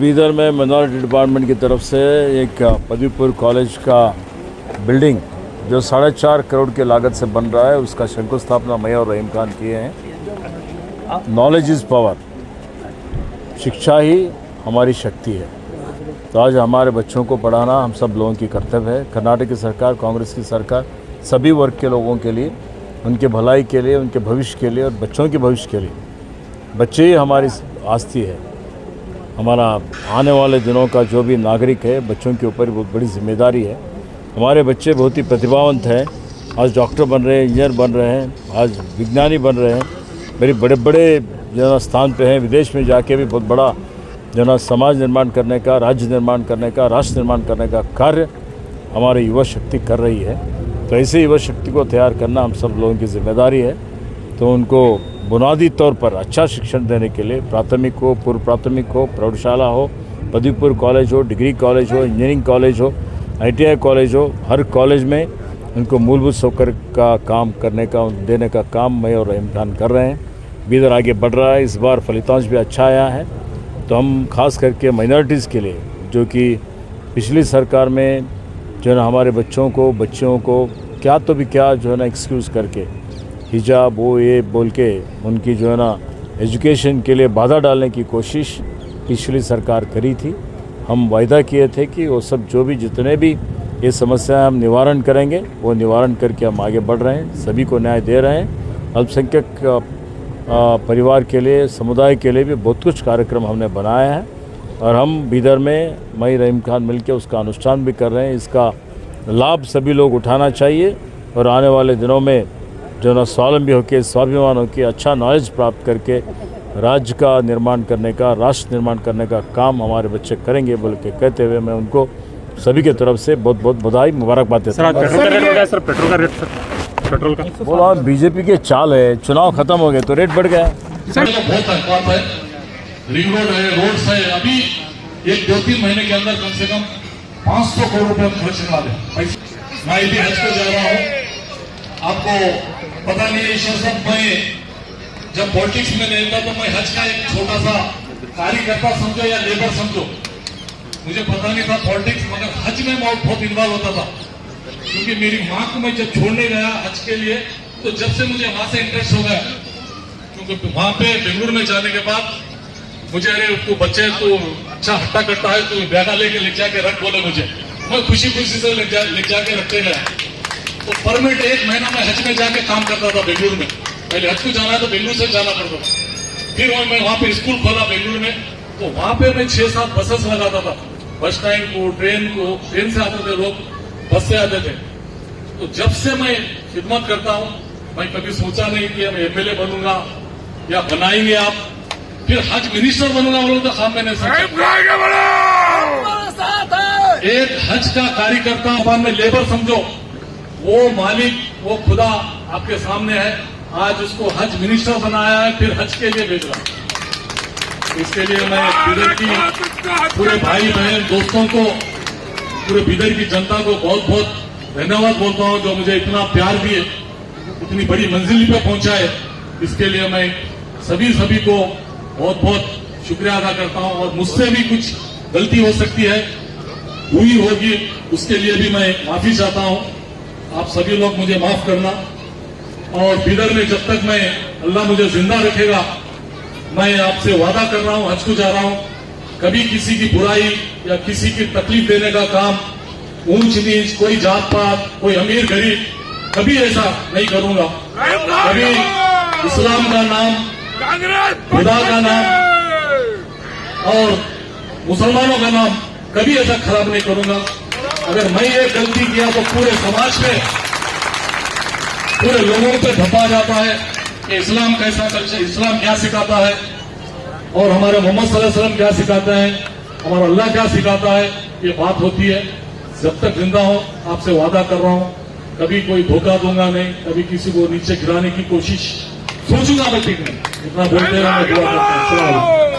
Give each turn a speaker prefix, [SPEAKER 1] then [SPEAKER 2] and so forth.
[SPEAKER 1] बीदर में minority department की तरफ से एक पदवीपुर कॉलेज का बिल्डिंग जो 4.5 करोड़ की लागत से बन रहा है, उसका शंकुस्थापना मैं और रहीम खान किए हैं। नॉलेज इज़ पावर, शिक्षा ही हमारी शक्ति है। तो आज हमारे बच्चों को पढ़ाना हम सब लोगों की कर्तव्य है। कर्नाटक की सरकार, कांग्रेस की सरकार सभी वर्ग के लोगों के लिए, उनके भलाई के लिए, उनके भविष्य के लिए और बच्चों के भविष्य के लिए, बच्चे ही हमारी आस्ती है। हमारा आने वाले दिनों का जो भी नागरिक है, बच्चों के ऊपर बहुत बड़ी जिम्मेदारी है। हमारे बच्चे बहुत ही प्रतिभावंत हैं, आज डॉक्टर बन रहे हैं, इंजीनियर बन रहे हैं, आज विज्ञानी बन रहे हैं, मेरे बड़े बड़े जो स्थान पे हैं। विदेश में जाके भी बहुत बड़ा जो समाज निर्माण करने का, राज्य निर्माण करने का, राष्ट्र निर्माण करने का कार्य हमारी युवा शक्ति कर रही है। तो ऐसे युवा शक्ति को तैयार करना हम सब लोगों की जिम्मेदारी है। तो उनको बुनियादी तौर पर अच्छा शिक्षण देने के लिए प्राथमिक हो, पूर्व प्राथमिक हो, प्रौढ़शाला हो, पदवीपुर कॉलेज हो, डिग्री कॉलेज हो, इंजीनियरिंग कॉलेज हो, ITI कॉलेज हो, हर कॉलेज में उनको मूलभूत सौकर्य का काम करने का, देने का काम मैं और रहीम खान कर रहे हैं। बीदर आगे बढ़ रहा है, इस बार फलितांश भी अच्छा आया है। तो हम खास करके माइनॉरिटीज़ के लिए, जो कि पिछली सरकार में जो है ना हमारे बच्चों को क्या तो भी क्या जो है ना एक्सक्यूज़ करके हिजाब वो ये बोल के उनकी जो है ना एजुकेशन के लिए बाधा डालने की कोशिश पिछली सरकार करी थी। हम वायदा किए थे कि वो सब जो भी जितने भी ये समस्याएं हम निवारण करेंगे, वो निवारण करके हम आगे बढ़ रहे हैं, सभी को न्याय दे रहे हैं। अल्पसंख्यक परिवार के लिए, समुदाय के लिए भी बहुत कुछ कार्यक्रम हमने बनाया है और हम बीदर में मैं रहीम खान मिलकर उसका अनुष्ठान भी कर रहे हैं। इसका लाभ सभी लोग उठाना चाहिए और आने वाले दिनों में जो ना स्वावलंबी होकर, स्वाभिमान होकर, अच्छा नॉलेज प्राप्त करके राज्य का निर्माण करने का, राष्ट्र निर्माण करने का काम हमारे बच्चे करेंगे बोल के कहते हुए मैं उनको सभी की तरफ से बहुत बहुत बधाई, मुबारकबाद देता हूँ।
[SPEAKER 2] पेट्रोल का रेट पेट्रोल का
[SPEAKER 1] बोला बीजेपी के चाल है, चुनाव खत्म हो गए तो रेट बढ़ गया।
[SPEAKER 3] बहुत है, रिंग रोड है, रोड्स है, अभी 1-2-3 महीने के अंदर कम से कम 500 करोड़ रुपए खर्च करा दे। मैं भी हज को जा रहा हूँ, आपको पता नहीं है सब, मैं जब पॉलिटिक्स में नहीं था तो मैं हज का एक छोटा सा कार्यकर्ता समझो या लेबर समझो, मुझे पता नहीं था पॉलिटिक्स, मगर हज में बहुत इन्वॉल्व होता था। क्योंकि मेरी माँ को मैं जब छोड़ने गया हज के लिए, तो जब से मुझे वहां से इंटरेस्ट हो गया, क्योंकि वहां पे बेंगलुरु में जाने के बाद मुझे, अरे तू बच्चे तू अच्छा हट्टा कट्टा है, तू बैगा लेके ले जाके रख, बोले मुझे, मैं खुशी खुशी से ले जाके रखते गया। तो परमिट 1 महीना में हज में जाके काम करता था बेंगलुरु में। पहले हज को जाना है तो बेंगलुरु से जाना पड़ता था। फिर मैं वहां पे स्कूल खोला बेंगलुरु में, तो वहां पे मैं 6-7 बसेस लगाता था, बस स्टैंड को, ट्रेन से आते थे लोग, बस से आते थे। तो जब से मैं खिदमत करता हूं, मैं कभी सोचा नहीं कि मैं MLA बनूंगा या बनाएंगे आप, फिर हज मिनिस्टर बनूंगा बोलो तो खाम मैंने सोचा। एक हज का कार्यकर्ता में लेबर समझो, वो मालिक, वो खुदा आपके सामने है, आज उसको हज मिनिस्टर बनाया है, फिर हज के लिए भेज रहा। इसके लिए मैं बीदर की पूरे भाई बहन दोस्तों को, पूरे बीदर की जनता को बहुत बहुत धन्यवाद बोलता हूं, जो मुझे इतना प्यार दिए, इतनी बड़ी मंजिल पे पहुंचाए। इसके लिए मैं सभी को बहुत बहुत शुक्रिया अदा करता हूं। और मुझसे भी कुछ गलती हो सकती है, हुई होगी, उसके लिए भी मैं माफी चाहता हूं। आप सभी लोग मुझे माफ करना। और बीदर में जब तक मैं, अल्लाह मुझे जिंदा रखेगा, मैं आपसे वादा कर रहा हूं, हज को जा रहा हूं, कभी किसी की बुराई या किसी की तकलीफ देने का काम, ऊंच नीच, कोई जात पात, कोई अमीर गरीब, कभी ऐसा नहीं करूंगा। कभी इस्लाम का नाम, खुदा का नाम और मुसलमानों का नाम कभी ऐसा खराब नहीं करूंगा। अगर मैं ये गलती किया तो पूरे समाज में, पूरे लोगों पे धपा जाता है कि इस्लाम कैसा कल्चर, इस्लाम क्या सिखाता है और हमारे मोहम्मद सल्लल्लाहु अलैहि वसल्लम क्या सिखाते हैं, हमारा अल्लाह क्या सिखाता है, ये बात होती है। जब तक जिंदा हो, आपसे वादा कर रहा हूं, कभी कोई धोखा दूंगा नहीं, कभी किसी को नीचे गिराने की कोशिश सोचूंगा मैं ठीक नहीं। इतना बोलते हुए मैं दुआ करता हूं।